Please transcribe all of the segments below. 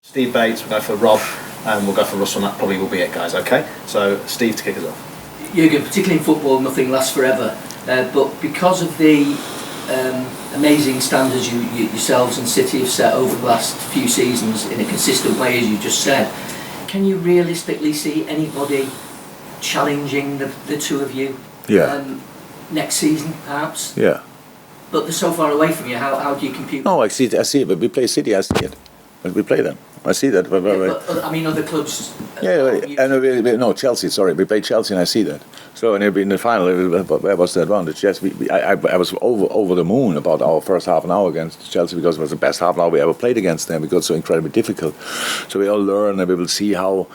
Steve Bates, we'll go for Rob, and we'll go for Russell, and that probably will be it, guys, okay? So, Steve, to kick us off. Jurgen, particularly in football, nothing lasts forever, but because of the amazing standards yourselves and City have set over the last few seasons in a consistent way, as you just said, can you realistically see anybody challenging the two of you next season, perhaps? Yeah. But they're so far away from you, how do you compute? No, I see it, but we play City, I see it. But we play them. I see that. But I mean, other clubs. No, Chelsea. Sorry, we played Chelsea, and I see that. So, and in the final, where was the advantage? Yes, I was over the moon about our first half an hour against Chelsea because it was the best half an hour we ever played against them. It got so incredibly difficult. So we all learn, and we will see how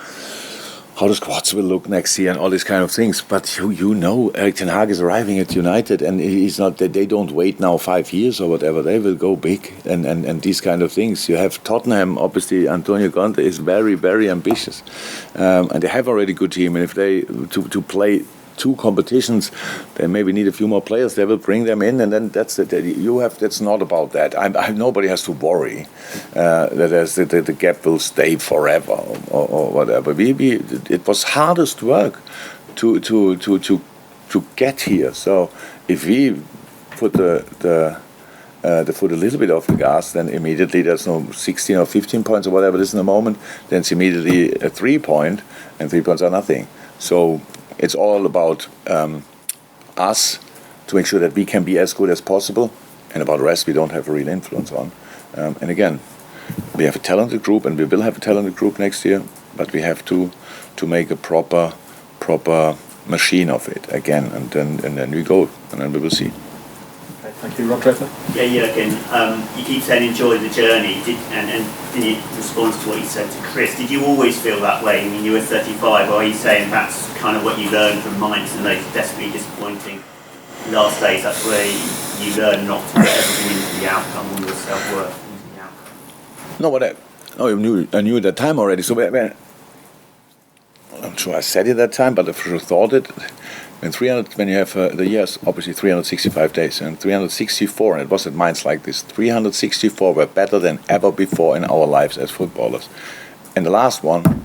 the squads will look next year and all these kind of things. But you know, Erik ten Hag is arriving at United, and he's not. They don't wait now 5 years or whatever. They will go big and these kind of things. You have Tottenham, obviously. Antonio Conte is very, very ambitious, and they have already a good team. And if they to play two competitions, they maybe need a few more players. They will bring them in, and then that's it. That's not about that. Nobody has to worry that the gap will stay forever or whatever. It was hardest work to get here. So if we put the foot a little bit off the gas, then immediately there's no 16 or 15 points or whatever it is in the moment. Then it's immediately a 3 point, and 3 points are nothing. So it's all about us to make sure that we can be as good as possible, and about the rest we don't have a real influence on. And again, we have a talented group, and we will have a talented group next year, but we have to make a proper machine of it again, and then we go, and then we will see. Okay, thank you, Rob Draper. Yeah, Jurgen, you keep saying enjoy the journey, and in response to what you said to Chris, did you always feel that way? I mean, you were 35, or are you saying that's kind of what you learned from Mainz and those desperately disappointing last days? That's where you learn not to put everything into the outcome or your self-worth into the outcome? I knew at that time already. So I'm sure I said it at that time, but I sure thought it. When you have the years, obviously 365 days, and 364, and it was at Mainz like this, 364 were better than ever before in our lives as footballers. And the last one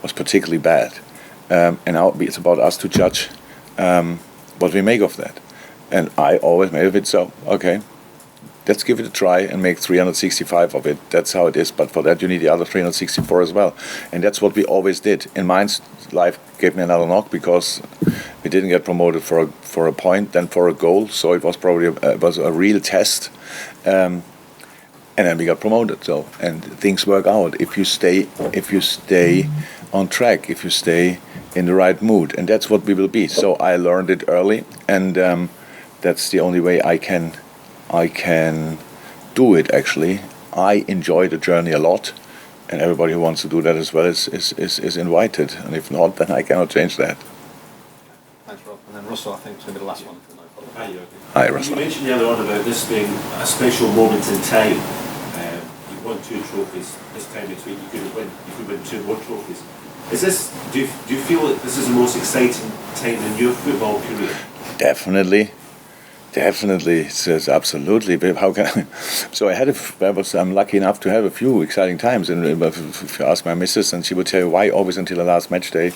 was particularly bad. And now it's about us to judge what we make of that. And I always made of it so, okay, let's give it a try and make 365 of it. That's how it is. But for that, you need the other 364 as well. And that's what we always did. In Mainz, life gave me another knock because we didn't get promoted for a point, then for a goal. So it was probably a real test. And then we got promoted. So, and things work out if you stay on track, if you stay in the right mood. And that's what we will be. So I learned it early, and that's the only way I can do it, actually. I enjoy the journey a lot, and everybody who wants to do that as well is invited. And if not, then I cannot change that. Thanks, Rob. And then Russell, I think, is going to be the last one. Hi, Jurgen. Hi, Russell. You mentioned earlier on about this being a special moment in time. You've won 2 trophies. This time next week you could win 2 more trophies. Do you feel that this is the most exciting time in your football career? Definitely, it says absolutely. But how can so I'm lucky enough to have a few exciting times. And if you ask my missus, and she would tell you why always until the last match day,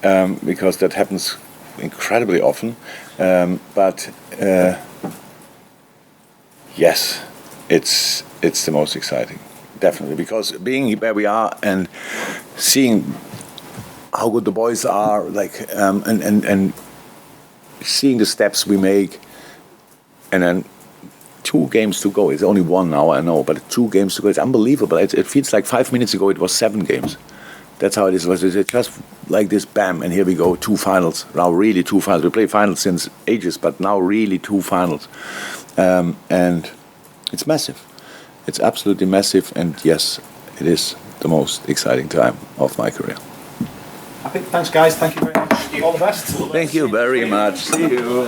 because that happens incredibly often. But yes, it's the most exciting, definitely, because being where we are and seeing how good the boys are, like and seeing the steps we make, and then 2 games to go. It's only 1 now, I know, but 2 games to go. It's unbelievable. It feels like 5 minutes ago it was 7 games. That's how it is. It's just like this, bam, and here we go, 2 finals. Now really 2 finals. We play finals since ages, but now really 2 finals. And it's massive. It's absolutely massive, and yes, it is the most exciting time of my career. I think, thanks, guys. Thank you very much. All the best. Thank you very much. See you.